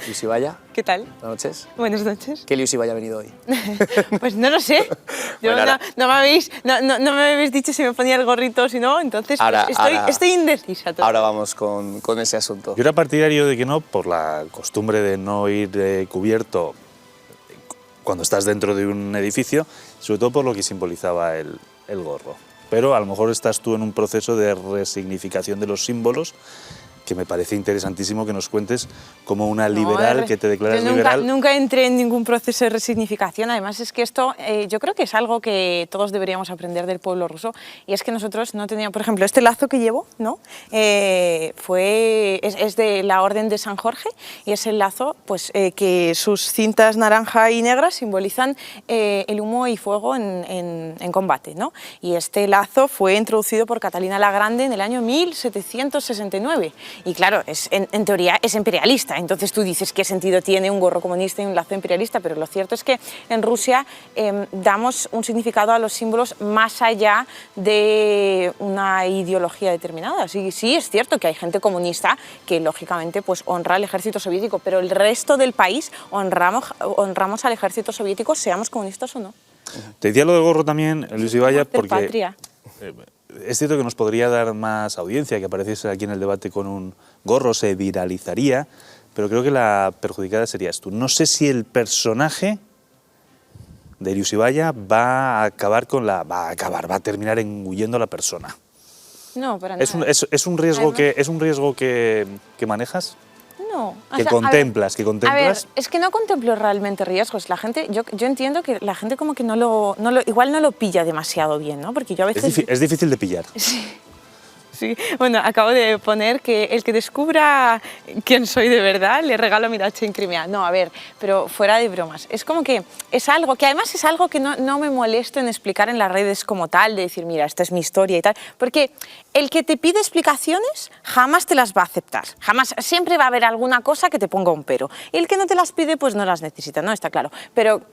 Liusibaya. ¿Qué tal? Buenas noches. Buenas noches. ¿Qué Liusibaya ha venido hoy? Pues no lo sé. Yo Bueno, no me habéis dicho si me ponía el gorrito o si no, entonces estoy indecisa. Ahora vamos con ese asunto. Yo era partidario de que no, por la costumbre de no ir cubierto cuando estás dentro de un edificio, sobre todo por lo que simbolizaba el gorro. Pero a lo mejor estás tú en un proceso de resignificación de los símbolos, que me parece interesantísimo que nos cuentes como una liberal, que te declaras liberal. Nunca entré en ningún proceso de resignificación. Además es que esto yo creo que es algo que todos deberíamos aprender del pueblo ruso, y es que nosotros no teníamos, por ejemplo, este lazo que llevo, ¿no? Es de la Orden de San Jorge, y es el lazo pues, que sus cintas naranja y negras simbolizan el humo y fuego en combate, ¿no? Y este lazo fue introducido por Catalina la Grande en el año 1769. Y claro, en teoría es imperialista, entonces tú dices qué sentido tiene un gorro comunista y un lazo imperialista, pero lo cierto es que en Rusia damos un significado a los símbolos más allá de una ideología determinada. Sí, es cierto que hay gente comunista que lógicamente pues, honra al ejército soviético, pero el resto del país honramos al ejército soviético, seamos comunistas o no. Te decía lo del gorro también, Liusibaya, porque patria. Es cierto que nos podría dar más audiencia que apareciese aquí en el debate con un gorro, se viralizaría, pero creo que la perjudicada serías tú. No sé si el personaje de Liusibaya va a terminar engullendo a la persona. No, para nada. ¿Es un riesgo que manejas? No. Que contemplas. A ver, es que no contemplo realmente riesgos. La gente, yo entiendo que la gente como que igual no lo pilla demasiado bien, ¿no? Porque yo a veces... Es difícil de pillar. Sí, bueno, acabo de poner que el que descubra quién soy de verdad le regalo mi dacha en Crimea. No, a ver, pero fuera de bromas. Es como que es algo que además es algo que no me molesto en explicar en las redes como tal, de decir, mira, esta es mi historia y tal, porque el que te pide explicaciones jamás te las va a aceptar. Jamás, siempre va a haber alguna cosa que te ponga un pero. Y el que no te las pide, pues no las necesita, ¿no? Está claro. Pero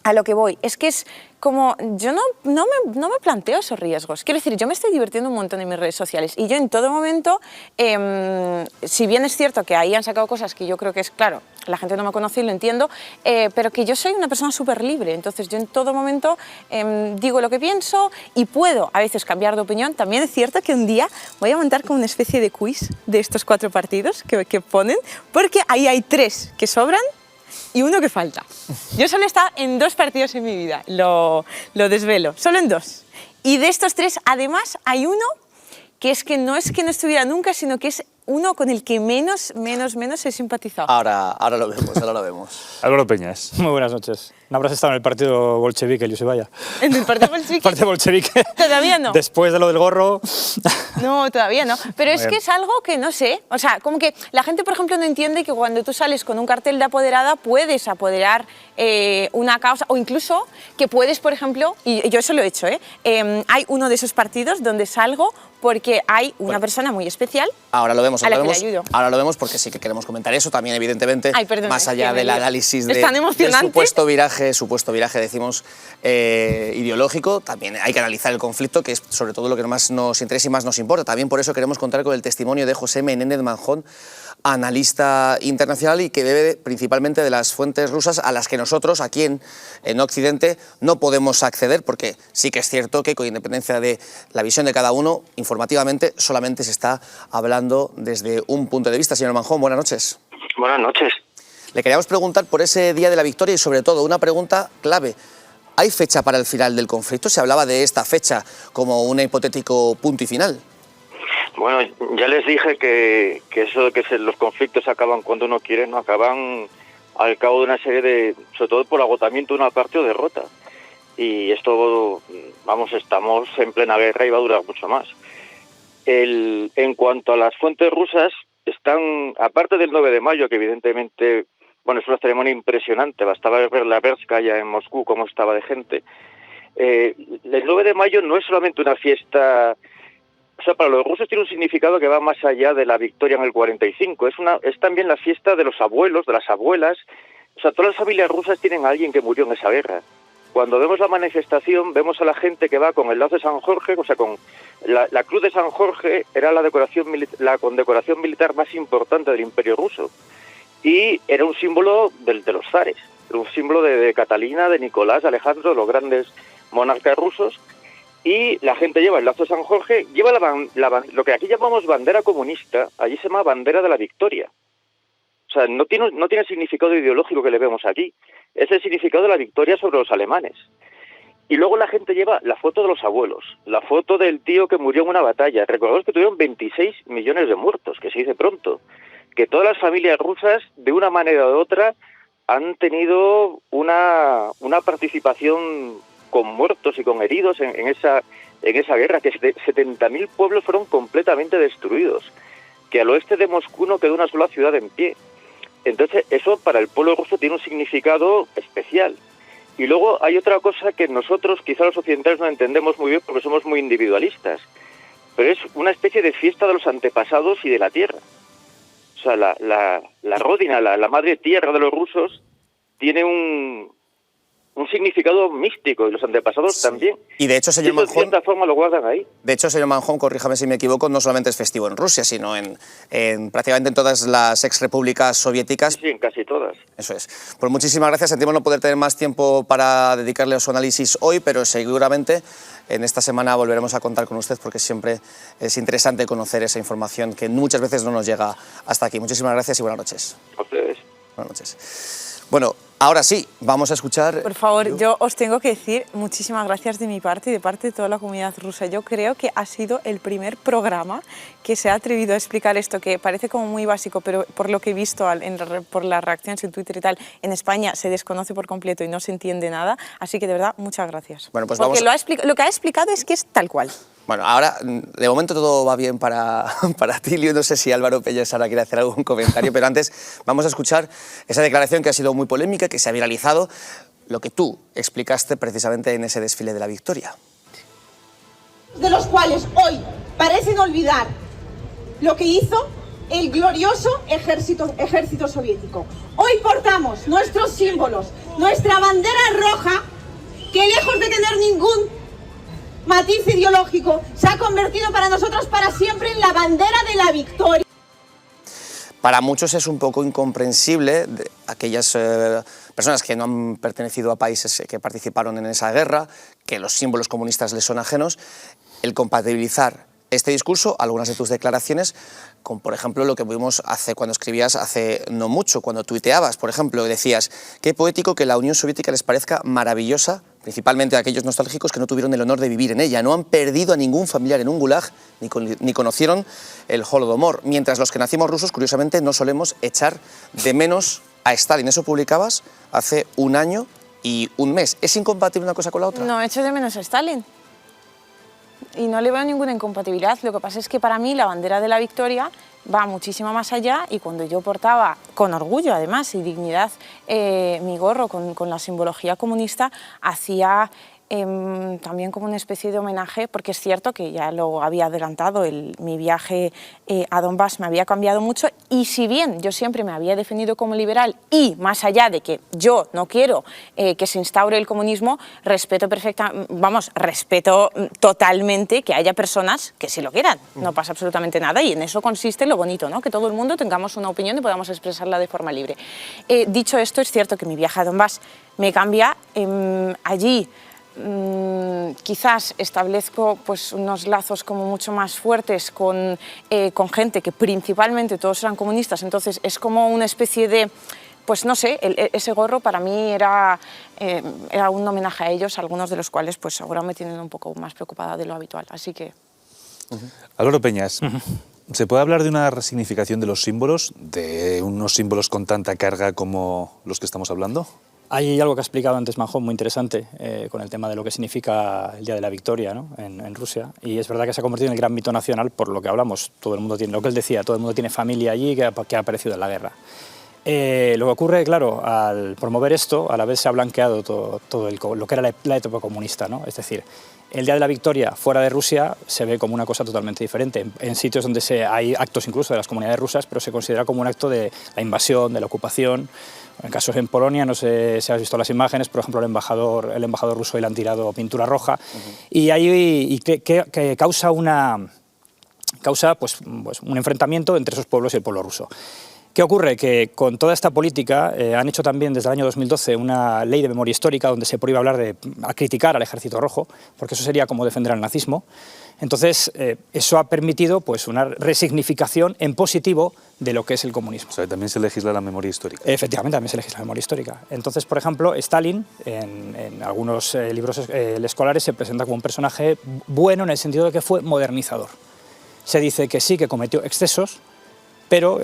a lo que voy, es que es como, yo no me planteo esos riesgos. Quiero decir, yo me estoy divirtiendo un montón en mis redes sociales y yo en todo momento, si bien es cierto que ahí han sacado cosas que yo creo que es, claro, la gente no me conoce y lo entiendo, pero que yo soy una persona súper libre, entonces yo en todo momento digo lo que pienso y puedo a veces cambiar de opinión. También es cierto que un día voy a montar como una especie de quiz de estos 4 partidos que ponen, porque ahí hay 3 que sobran y 1 que falta. Yo solo he estado en 2 partidos en mi vida, lo desvelo, solo en 2. Y de estos 3, además, hay uno que no estuviera nunca, sino que es uno con el que menos he simpatizado. Ahora lo vemos. Álvaro Peñas. Muy buenas noches. ¿No habrás estado en el partido bolchevique, Liusibaya? ¿En el partido bolchevique? ¿Partido bolchevique? Todavía no. Después de lo del gorro... No, todavía no. Pero es que es algo que no sé. O sea, como que la gente, por ejemplo, no entiende que cuando tú sales con un cartel de apoderada puedes apoderar una causa, o incluso que puedes, por ejemplo, y yo eso lo he hecho, hay uno de esos partidos donde salgo porque hay una persona muy especial. Ahora lo vemos, a la que le ayudo. Ahora lo vemos porque sí que queremos comentar eso también, evidentemente. Más allá del análisis del supuesto viraje, decimos, ideológico, también hay que analizar el conflicto, que es sobre todo lo que más nos interesa y más nos importa. También por eso queremos contar con el testimonio de José Menéndez Manjón, analista internacional y que bebe principalmente de las fuentes rusas a las que nosotros aquí en Occidente no podemos acceder, porque sí que es cierto que con independencia de la visión de cada uno, informativamente solamente se está hablando desde un punto de vista. Señor Manjón, buenas noches. Buenas noches. Le queríamos preguntar por ese Día de la Victoria y sobre todo una pregunta clave. ¿Hay fecha para el final del conflicto? Se hablaba de esta fecha como un hipotético punto y final. Bueno, ya les dije que eso de que los conflictos acaban cuando uno quiere, no acaban al cabo de una serie de, sobre todo por agotamiento de una parte o derrota. Y esto, vamos, estamos en plena guerra y va a durar mucho más. En cuanto a las fuentes rusas, están, aparte del 9 de mayo, que evidentemente, bueno, es una ceremonia impresionante, bastaba ver la Verskaya en Moscú, cómo estaba de gente. El 9 de mayo no es solamente una fiesta. O sea, para los rusos tiene un significado que va más allá de la victoria en el 45. Es también la fiesta de los abuelos, de las abuelas. O sea, todas las familias rusas tienen a alguien que murió en esa guerra. Cuando vemos la manifestación, vemos a la gente que va con el lazo de San Jorge, o sea, con la cruz de San Jorge era la condecoración militar más importante del Imperio ruso. y era un símbolo de los zares, era un símbolo de Catalina, de Nicolás, de Alejandro, de los grandes monarcas rusos, y la gente lleva el lazo de San Jorge, lleva lo que aquí llamamos bandera comunista, allí se llama bandera de la victoria. O sea, no tiene el significado ideológico que le vemos aquí, es el significado de la victoria sobre los alemanes. Y luego la gente lleva la foto de los abuelos, la foto del tío que murió en una batalla. Recordemos que tuvieron 26 millones de muertos, que se dice pronto, que todas las familias rusas, de una manera u otra, han tenido una participación con muertos y con heridos en esa guerra, que 70.000 pueblos fueron completamente destruidos, que al oeste de Moscú no quedó una sola ciudad en pie. Entonces eso para el pueblo ruso tiene un significado especial. Y luego hay otra cosa que nosotros, quizá los occidentales, no entendemos muy bien porque somos muy individualistas, pero es una especie de fiesta de los antepasados y de la tierra. O sea, la Rodina, la madre tierra de los rusos, tiene un significado místico, y los antepasados también. Y de hecho, señor Manjón, de cierta forma lo guardan ahí. De hecho, señor Manjón, corríjame si me equivoco, no solamente es festivo en Rusia, sino en prácticamente en todas las exrepúblicas soviéticas. Sí, en casi todas. Eso es. Pues muchísimas gracias. Sentimos no poder tener más tiempo para dedicarle a su análisis hoy, pero seguramente en esta semana volveremos a contar con usted, porque siempre es interesante conocer esa información que muchas veces no nos llega hasta aquí. Muchísimas gracias y buenas noches. A ustedes. Buenas noches. Bueno, ahora sí, vamos a escuchar... Por favor, yo os tengo que decir muchísimas gracias de mi parte y de parte de toda la comunidad rusa. Yo creo que ha sido el primer programa que se ha atrevido a explicar esto, que parece como muy básico, pero por lo que he visto por las reacciones en Twitter y tal, en España se desconoce por completo y no se entiende nada. Así que de verdad, muchas gracias. Bueno, pues porque lo que ha explicado es que es tal cual. Bueno, ahora, de momento todo va bien para Tilio. No sé si Álvaro Pelles ahora quiere hacer algún comentario, pero antes vamos a escuchar esa declaración que ha sido muy polémica, que se ha viralizado, lo que tú explicaste precisamente en ese desfile de la victoria. De los cuales hoy parecen olvidar lo que hizo el glorioso ejército soviético. Hoy portamos nuestros símbolos, nuestra bandera roja, que lejos de tener ningún matiz ideológico, se ha convertido para nosotros para siempre en la bandera de la victoria. Para muchos es un poco incomprensible, aquellas personas que no han pertenecido a países que participaron en esa guerra, que los símbolos comunistas les son ajenos, el compatibilizar este discurso, algunas de tus declaraciones, con, por ejemplo, lo que vimos cuando escribías hace no mucho, cuando tuiteabas, por ejemplo, decías: qué poético que la Unión Soviética les parezca maravillosa, principalmente a aquellos nostálgicos que no tuvieron el honor de vivir en ella, no han perdido a ningún familiar en un gulag, ni conocieron el Holodomor, mientras los que nacimos rusos, curiosamente, no solemos echar de menos a Stalin. Eso publicabas hace un año y un mes. ¿Es incompatible una cosa con la otra? No, echo de menos a Stalin. Y no le veo ninguna incompatibilidad. Lo que pasa es que para mí la bandera de la victoria va muchísimo más allá, y cuando yo portaba con orgullo, además, y dignidad, mi gorro con la simbología comunista, hacía también como una especie de homenaje, porque es cierto que ya lo había adelantado, mi viaje a Donbass me había cambiado mucho, y si bien yo siempre me había defendido como liberal, y más allá de que yo no quiero que se instaure el comunismo, respeto totalmente que haya personas que sí lo quieran, no pasa absolutamente nada, y en eso consiste lo bonito, ¿no? Que todo el mundo tengamos una opinión y podamos expresarla de forma libre. Dicho esto, es cierto que mi viaje a Donbass me cambia. Allí quizás establezco pues unos lazos como mucho más fuertes con gente que principalmente todos eran comunistas, entonces es como una especie de, pues no sé, ese gorro para mí era un homenaje a ellos, algunos de los cuales pues ahora me tienen un poco más preocupada de lo habitual, así que... Álvaro Peñas, ¿se puede hablar de una resignificación de los símbolos, de unos símbolos con tanta carga como los que estamos hablando? Hay algo que ha explicado antes Manjón muy interesante con el tema de lo que significa el Día de la Victoria, ¿no? en Rusia, y es verdad que se ha convertido en el gran mito nacional por lo que hablamos. Todo el mundo tiene, lo que él decía, todo el mundo tiene familia allí que ha aparecido en la guerra. Lo que ocurre, claro, al promover esto, a la vez se ha blanqueado todo lo que era la época comunista, ¿no? Es decir, el Día de la Victoria fuera de Rusia se ve como una cosa totalmente diferente. En sitios donde hay actos incluso de las comunidades rusas, pero se considera como un acto de la invasión, de la ocupación. En casos en Polonia, no sé si has visto las imágenes, por ejemplo, el embajador ruso le han tirado pintura roja, y que causa un enfrentamiento entre esos pueblos y el pueblo ruso. ¿Qué ocurre? Que con toda esta política han hecho también desde el año 2012 una ley de memoria histórica donde se prohíbe hablar a criticar al Ejército Rojo, porque eso sería como defender al nazismo. Entonces, eso ha permitido pues, una resignificación en positivo de lo que es el comunismo. O sea, también se legisla la memoria histórica. Efectivamente, también se legisla la memoria histórica. Entonces, por ejemplo, Stalin, en algunos libros escolares, se presenta como un personaje bueno en el sentido de que fue modernizador. Se dice que sí, que cometió excesos, pero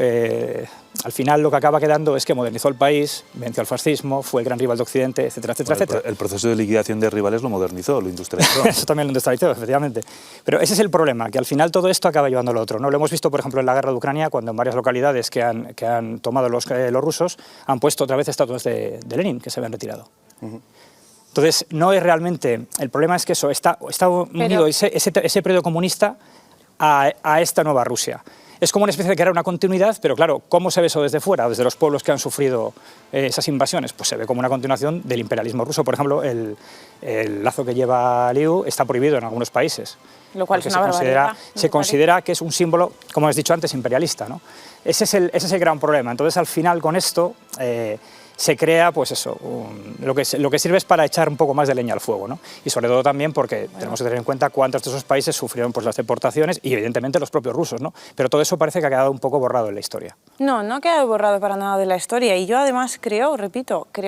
al final lo que acaba quedando es que modernizó el país, venció al fascismo, fue el gran rival de Occidente, etcétera, etcétera, etcétera. El proceso de liquidación de rivales lo modernizó, lo industrializó. Eso también lo industrializó, efectivamente. Pero ese es el problema, que al final todo esto acaba llevando a lo otro, ¿no? Lo hemos visto, por ejemplo, en la guerra de Ucrania, cuando en varias localidades que han tomado los rusos han puesto otra vez estatuas de Lenin, que se habían retirado. Entonces, no es realmente... El problema es que eso está unido ese periodo comunista a esta nueva Rusia. Es como una especie de crear una continuidad, pero claro, ¿cómo se ve eso desde fuera, desde los pueblos que han sufrido esas invasiones? Pues se ve como una continuación del imperialismo ruso. Por ejemplo, el lazo que lleva Liu está prohibido en algunos países. Lo cual es una barbaridad. Se considera que es un símbolo, como has dicho antes, imperialista, ¿no? Ese es el gran problema. Entonces, al final, con esto... se crea, pues eso, lo que sirve es para echar un poco más de leña al fuego, ¿no? Y sobre todo también porque tenemos que tener en cuenta cuántos de esos países sufrieron pues, las deportaciones y evidentemente los propios rusos, ¿no? Pero todo eso parece que ha quedado un poco borrado en la historia. No, no ha quedado borrado para nada de la historia y yo además creo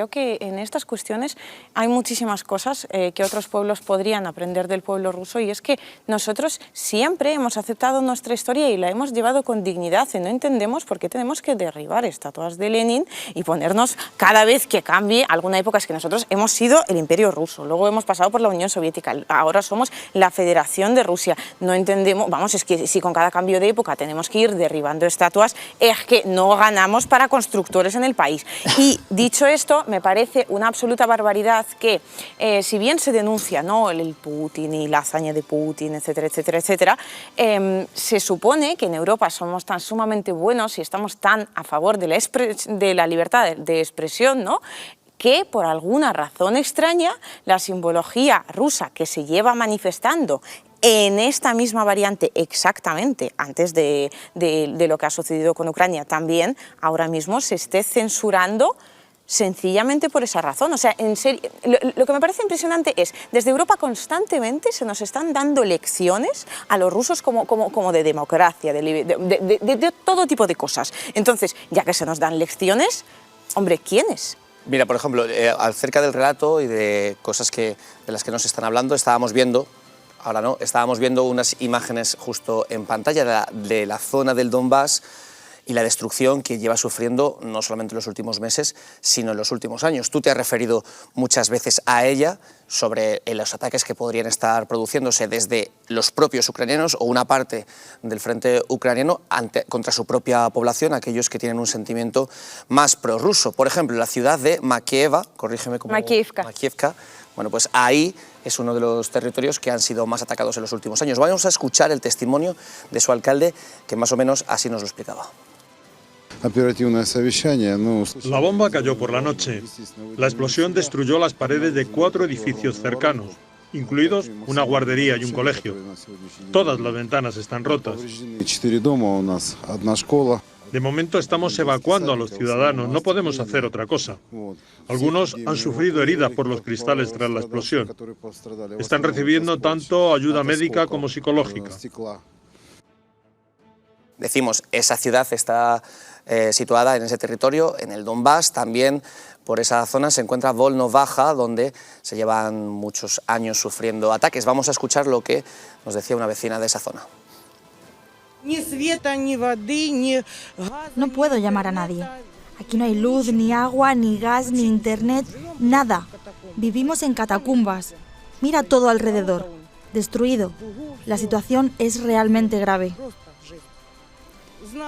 que en estas cuestiones hay muchísimas cosas que otros pueblos podrían aprender del pueblo ruso y es que nosotros siempre hemos aceptado nuestra historia y la hemos llevado con dignidad y no entendemos por qué tenemos que derribar estatuas de Lenin y ponernos cada vez que cambie. Alguna época es que nosotros hemos sido el Imperio Ruso, luego hemos pasado por la Unión Soviética, ahora somos la Federación de Rusia. No entendemos, vamos, es que si con cada cambio de época tenemos que ir derribando estatuas, es que no ganamos para constructores en el país. Y dicho esto, me parece una absoluta barbaridad que, si bien se denuncia, ¿no?, el Putin y la hazaña de Putin, etcétera, etcétera, etcétera, se supone que en Europa somos tan sumamente buenos y estamos tan a favor de la libertad de expresión, ¿no?, que por alguna razón extraña la simbología rusa que se lleva manifestando en esta misma variante exactamente antes de lo que ha sucedido con Ucrania también, ahora mismo se esté censurando sencillamente por esa razón. O sea, en serio, lo que me parece impresionante es, desde Europa constantemente se nos están dando lecciones a los rusos como de democracia, de todo tipo de cosas. Entonces, ya que se nos dan lecciones, hombre, ¿quiénes? Mira, por ejemplo, acerca del relato y de cosas de las que nos están hablando, estábamos viendo unas imágenes justo en pantalla de la zona del Donbass y la destrucción que lleva sufriendo no solamente en los últimos meses, sino en los últimos años. Tú te has referido muchas veces a ella sobre los ataques que podrían estar produciéndose desde los propios ucranianos o una parte del frente ucraniano contra su propia población, aquellos que tienen un sentimiento más prorruso. Por ejemplo, la ciudad de Makieva, corrígeme como... Makievka. Bueno, pues ahí es uno de los territorios que han sido más atacados en los últimos años. Vamos a escuchar el testimonio de su alcalde, que más o menos así nos lo explicaba. La bomba cayó por la noche. La explosión destruyó las paredes de 4 edificios cercanos, incluidos una guardería y un colegio. Todas las ventanas están rotas. De momento estamos evacuando a los ciudadanos, no podemos hacer otra cosa. Algunos han sufrido heridas por los cristales tras la explosión. Están recibiendo tanto ayuda médica como psicológica. Decimos, esa ciudad está situada en ese territorio, en el Donbass. También por esa zona se encuentra Volnovaja, donde se llevan muchos años sufriendo ataques. Vamos a escuchar lo que nos decía una vecina de esa zona. No puedo llamar a nadie. Aquí no hay luz, ni agua, ni gas, ni internet, nada. Vivimos en catacumbas. Mira todo alrededor, destruido. La situación es realmente grave.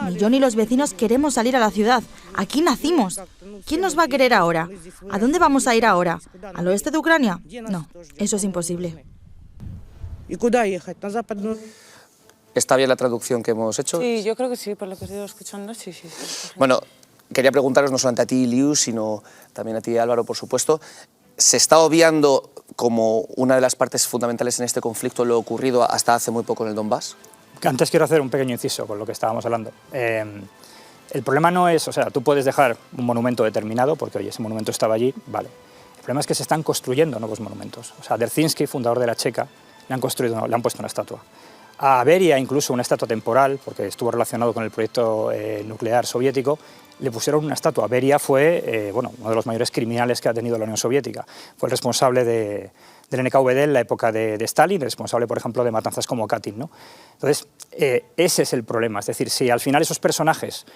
Ni yo ni los vecinos queremos salir a la ciudad. Aquí nacimos. ¿Quién nos va a querer ahora? ¿A dónde vamos a ir ahora? ¿Al oeste de Ucrania? No, eso es imposible. ¿Está bien la traducción que hemos hecho? Sí, yo creo que sí, por lo que he ido escuchando, sí. Bueno, quería preguntaros no solamente a ti, Liu, sino también a ti, Álvaro, por supuesto. ¿Se está obviando como una de las partes fundamentales en este conflicto lo ocurrido hasta hace muy poco en el Donbass? Antes quiero hacer un pequeño inciso con lo que estábamos hablando. El problema no es, o sea, tú puedes dejar un monumento determinado, porque oye, ese monumento estaba allí, vale. El problema es que se están construyendo nuevos monumentos. O sea, Dzerzhinsky, fundador de la Checa, le han puesto una estatua. A Beria, incluso una estatua temporal, porque estuvo relacionado con el proyecto nuclear soviético, le pusieron una estatua. Beria fue uno de los mayores criminales que ha tenido la Unión Soviética. Fue el responsable del NKVD en la época de Stalin, responsable, por ejemplo, de matanzas como Katyn, ¿no? Entonces, ese es el problema. Es decir, si al final esos personajes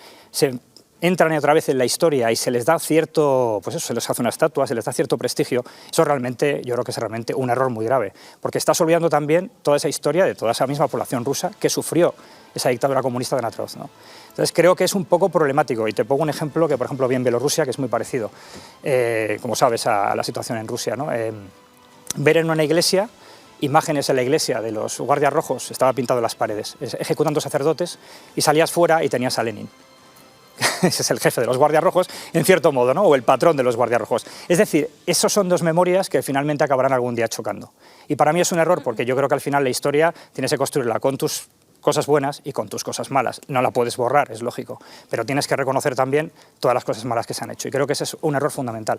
entran otra vez en la historia y se les da cierto, pues eso, se les hace una estatua, se les da cierto prestigio, eso realmente, yo creo que es realmente un error muy grave, porque estás olvidando también toda esa historia de toda esa misma población rusa que sufrió esa dictadura comunista de Nájov, ¿no? Entonces creo que es un poco problemático, y te pongo un ejemplo que, por ejemplo, vi en Bielorrusia, que es muy parecido, como sabes, a la situación en Rusia, ¿no? Ver en una iglesia imágenes en la iglesia de los guardias rojos, estaba pintado en las paredes, ejecutando sacerdotes, y salías fuera y tenías a Lenin. Ese es el jefe de los guardias rojos, en cierto modo, ¿no? O el patrón de los guardias rojos. Es decir, esos son dos memorias que finalmente acabarán algún día chocando. Y para mí es un error, porque yo creo que al final la historia tienes que construirla con tus cosas buenas y con tus cosas malas. No la puedes borrar, es lógico, pero tienes que reconocer también todas las cosas malas que se han hecho, y creo que ese es un error fundamental.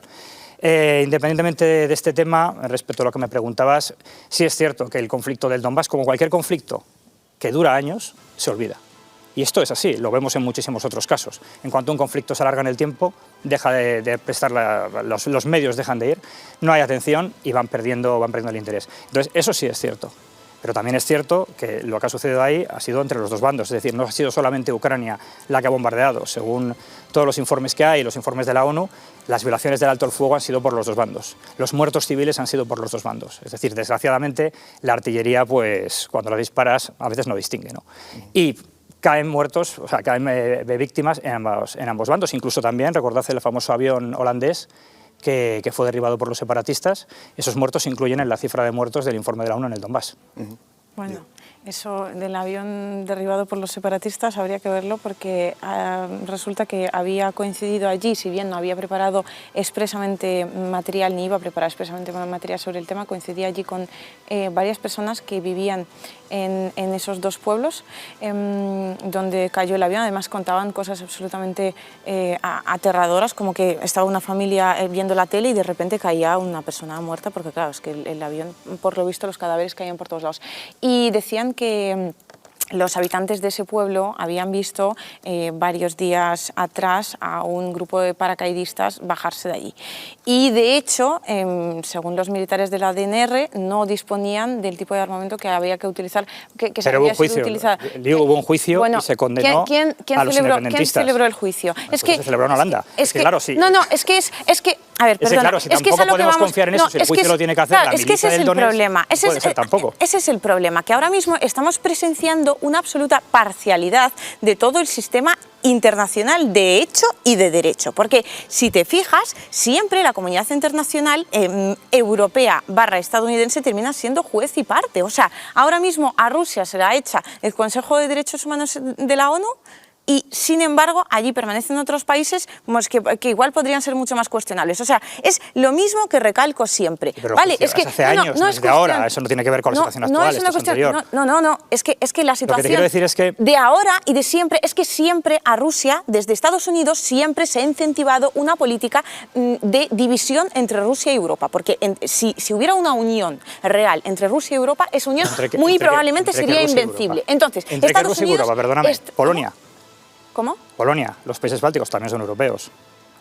Independientemente de este tema, respecto a lo que me preguntabas, sí es cierto que el conflicto del Donbass, como cualquier conflicto que dura años, se olvida. Y esto es así, lo vemos en muchísimos otros casos. En cuanto un conflicto se alarga en el tiempo, deja de prestar los medios dejan de ir, no hay atención y van perdiendo el interés. Entonces, eso sí es cierto. Pero también es cierto que lo que ha sucedido ahí ha sido entre los dos bandos, es decir, no ha sido solamente Ucrania la que ha bombardeado. Según todos los informes que hay, los informes de la ONU, las violaciones del alto el fuego han sido por los dos bandos. Los muertos civiles han sido por los dos bandos. Es decir, desgraciadamente, la artillería, pues, cuando la disparas, a veces no distingue, ¿no? Y caen muertos, o sea, caen víctimas en ambos bandos. Incluso también, recordad el famoso avión holandés que fue derribado por los separatistas. Esos muertos se incluyen en la cifra de muertos del informe de la ONU en el Donbass. Bueno, eso del avión derribado por los separatistas habría que verlo, porque resulta que había coincidido allí, si bien no había preparado expresamente material, ni iba a preparar expresamente material sobre el tema, coincidía allí con varias personas que vivían en esos dos pueblos donde cayó el avión. Además contaban cosas absolutamente aterradoras, como que estaba una familia viendo la tele y de repente caía una persona muerta, porque claro, es que el avión, por lo visto, los cadáveres caían por todos lados. Y decían que los habitantes de ese pueblo habían visto varios días atrás a un grupo de paracaidistas bajarse de allí. Y de hecho, según los militares de la DNR, no disponían del tipo de armamento que había que utilizar, que se había sido utilizado. Hubo un juicio, bueno, y se condenó a los independentistas. ¿Quién celebró el juicio? Pues se celebró en Holanda. Es que claro, sí. No, es que a ver, perdona. Claro, si tampoco podemos confiar en eso, si el juicio lo tiene que hacer la milicia del Donetsk, problema. Ese es el problema, que ahora mismo estamos presenciando una absoluta parcialidad de todo el sistema internacional de hecho y de derecho, porque si te fijas, siempre la comunidad internacional europea / estadounidense termina siendo juez y parte. O sea, ahora mismo a Rusia se la echa el Consejo de Derechos Humanos de la ONU, y sin embargo allí permanecen otros países pues, que igual podrían ser mucho más cuestionables. O sea, es lo mismo que recalco siempre. Pero vale, es que hace años, no desde ahora, eso no tiene que ver con la situación actual, es una cuestión, no, es que la situación lo que te quiero decir es que de ahora y de siempre es que siempre a Rusia, desde Estados Unidos, siempre se ha incentivado una política de división entre Rusia y Europa, porque si hubiera una unión real entre Rusia y Europa, esa unión muy probablemente sería invencible. Entonces, Estados Unidos, Europa, perdóname, Polonia. ¿Cómo? Polonia, los países bálticos también son europeos.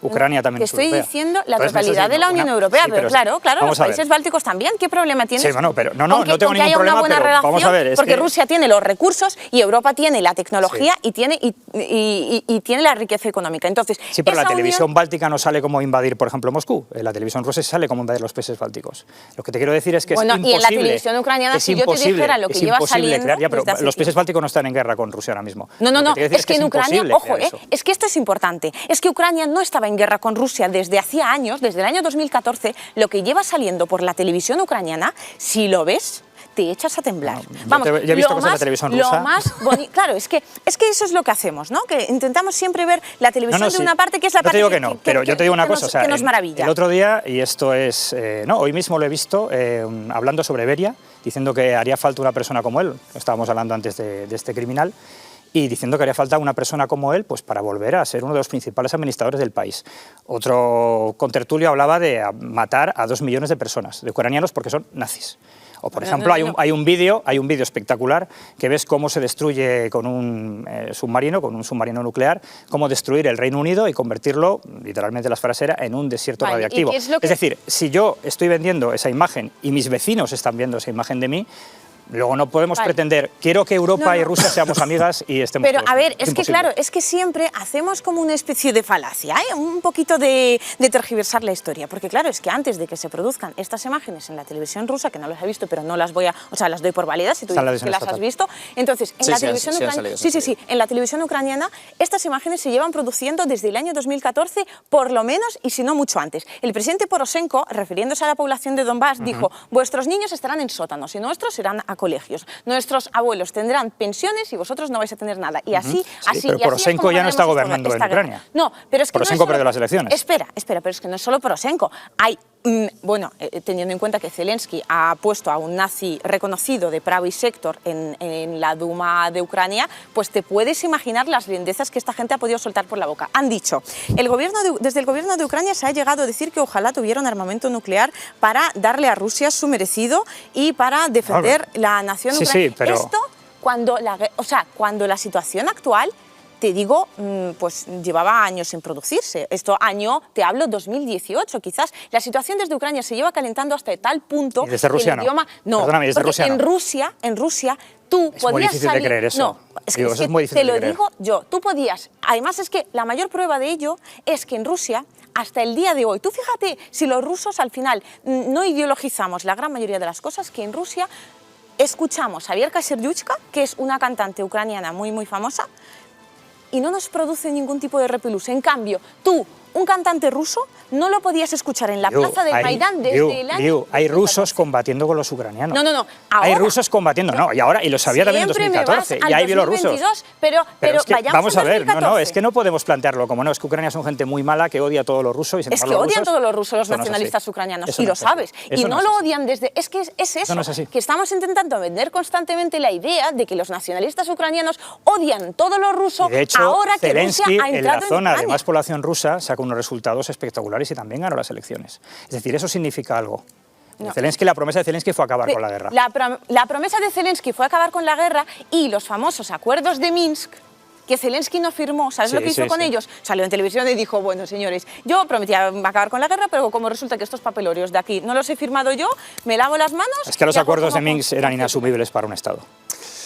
Ucrania también es europea. Te estoy diciendo la totalidad de la Unión Europea, sí, pero claro, los países bálticos también. ¿Qué problema tienes? Sí, bueno, pero no tengo ningún problema, pero vamos a ver. Porque Rusia tiene los recursos y Europa tiene la tecnología, sí, y tiene la riqueza económica. Entonces, sí, pero la televisión báltica no sale como invadir, por ejemplo, Moscú. La televisión rusa sale como invadir los países bálticos. Lo que te quiero decir es que es imposible. Y en la televisión ucraniana, si yo te dijera lo que lleva saliendo... Crear, pero los países bálticos no están en guerra con Rusia ahora mismo. No, es que en Ucrania, ojo, es que esto es importante, es que Ucrania no estaba en guerra con Rusia desde hacía años, desde el año 2014, lo que lleva saliendo por la televisión ucraniana, si lo ves, te echas a temblar. Vamos, yo he visto cosas en la televisión rusa. Lo más bonito, claro, es que eso es lo que hacemos, ¿no? Que intentamos siempre ver la televisión de una parte que es la parte pero yo te digo una cosa, o sea, que nos maravilla. El otro día, y esto es, hoy mismo lo he visto, hablando sobre Beria, diciendo que haría falta una persona como él, estábamos hablando antes de este criminal, y diciendo que haría falta una persona como él pues, para volver a ser uno de los principales administradores del país. Otro contertulio hablaba de matar a 2 millones de personas, de ucranianos, porque son nazis. O, por ejemplo, hay un vídeo espectacular que ves cómo se destruye con un submarino nuclear, cómo destruir el Reino Unido y convertirlo, literalmente las frases era, en un desierto radiactivo. Es decir, si yo estoy vendiendo esa imagen y mis vecinos están viendo esa imagen de mí, luego no podemos pretender, quiero que Europa y Rusia seamos amigas y estemos Pero todos a ver, juntos. es que claro, es que siempre hacemos como una especie de falacia, un poquito de tergiversar la historia, porque claro, es que antes de que se produzcan estas imágenes en la televisión rusa, que no las he visto, pero no las voy a, o sea, las doy por válidas, si tú dices que las has visto, entonces, en la televisión ucraniana, en la televisión ucraniana, estas imágenes se llevan produciendo desde el año 2014, por lo menos, y si no mucho antes. El presidente Poroshenko, refiriéndose a la población de Donbass, dijo, vuestros niños estarán en sótanos y nuestros irán a colegios. Nuestros abuelos tendrán pensiones y vosotros no vais a tener nada. Y así, pero Poroshenko ya no está gobernando en Ucrania. No, pero es que Poroshenko perdió las elecciones. Espera, pero es que no es solo Poroshenko. Hay, bueno, teniendo en cuenta que Zelensky ha puesto a un nazi reconocido de Pravý Sektor en la Duma de Ucrania, pues te puedes imaginar las lindezas que esta gente ha podido soltar por la boca. Han dicho, desde el gobierno de Ucrania se ha llegado a decir que ojalá tuviera un armamento nuclear para darle a Rusia su merecido y para defender la nación ucraniana. Sí, pero... Esto, cuando la situación actual, te digo, pues llevaba años sin producirse. Esto año, te hablo, 2018 quizás. La situación desde Ucrania se lleva calentando hasta tal punto... ¿Y desde Rusia el idioma, no? Perdóname, desde Rusia en Rusia tú es podías muy difícil salir... de creer eso. No, es que, digo, eso es muy difícil te lo de creer. digo yo. Tú podías... Además es que la mayor prueba de ello es que en Rusia, hasta el día de hoy, tú fíjate si los rusos al final no ideologizamos la gran mayoría de las cosas, que en Rusia escuchamos a Vierka Serdyuchka, que es una cantante ucraniana muy, muy famosa, y no nos produce ningún tipo de repelús. En cambio, tú, un cantante ruso, no lo podías escuchar en la plaza del Maidán desde el año... Hay rusos combatiendo con los ucranianos. No. Ahora, hay rusos combatiendo, y lo sabía también en 2014, y hay bielorrusos. Pero es que, vayamos vamos a ver, 2014. es que no podemos plantearlo como es que Ucrania son gente muy mala que odia a todos los rusos. Y sin embargo, odian rusos, todos los rusos, los nacionalistas ucranianos, y lo sabes. Y no lo odian desde... Es que es eso, que estamos intentando vender constantemente la idea de que los nacionalistas ucranianos odian todo lo ruso, de hecho, ahora que Rusia ha entrado en la zona Ucrania. de más población rusa saca unos resultados espectaculares y también ganó las elecciones. Es decir, eso significa algo. No. La promesa de Zelensky fue acabar con la guerra. La promesa de Zelensky fue acabar con la guerra y los famosos acuerdos de Minsk, que Zelensky no firmó. ¿Sabes lo que hizo con ellos? Salió en televisión y dijo, bueno, señores, yo prometía acabar con la guerra, pero como resulta que estos papelorios de aquí no los he firmado yo, me lavo las manos... Es que los acuerdos de Minsk eran inasumibles para un Estado.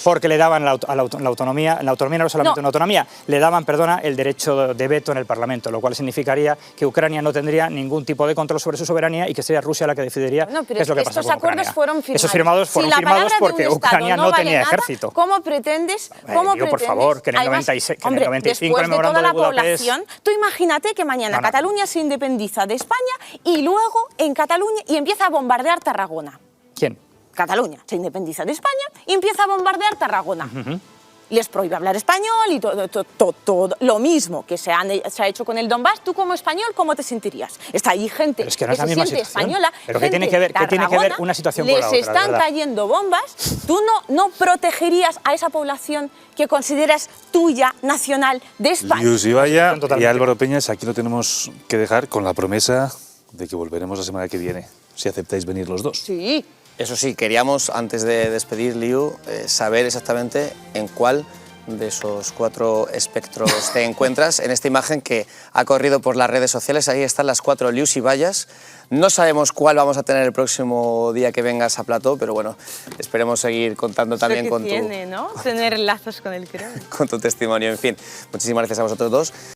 Porque le daban la autonomía no solamente una autonomía, le daban, el derecho de veto en el Parlamento, lo cual significaría que Ucrania no tendría ningún tipo de control sobre su soberanía y que sería Rusia la que decidiría qué es lo que pasa con Ucrania. Fueron firmados. Esos firmados fueron firmados porque Ucrania no tenía ejército. ¿Cómo pretendes? Por favor, que en el 95 el memorando de Budapest... Tú imagínate que mañana Cataluña se independiza de España y luego en Cataluña y empieza a bombardear Tarragona. ¿Quién? Cataluña se independiza de España y empieza a bombardear Tarragona. Les prohíbe hablar español y todo lo mismo que se ha hecho con el Donbass. Tú como español, ¿cómo te sentirías? Está ahí gente que no es la misma siente situación. Española, ¿Pero qué tiene que ver una situación con la otra? Les están cayendo bombas. ¿Tú no protegerías a esa población que consideras tuya, nacional, de España? Lius Ibaya y Álvaro Peñas, aquí lo tenemos que dejar con la promesa de que volveremos la semana que viene, si aceptáis venir los dos. Sí. Eso sí, queríamos, antes de despedir, Liu, saber exactamente en cuál de esos 4 espectros te encuentras. En esta imagen que ha corrido por las redes sociales, ahí están las 4 Lius Ibayas. No sabemos cuál vamos a tener el próximo día que vengas a plató, pero bueno, esperemos seguir contando también con ¿no? Tener lazos con el cráneo. con tu testimonio. En fin, muchísimas gracias a vosotros dos.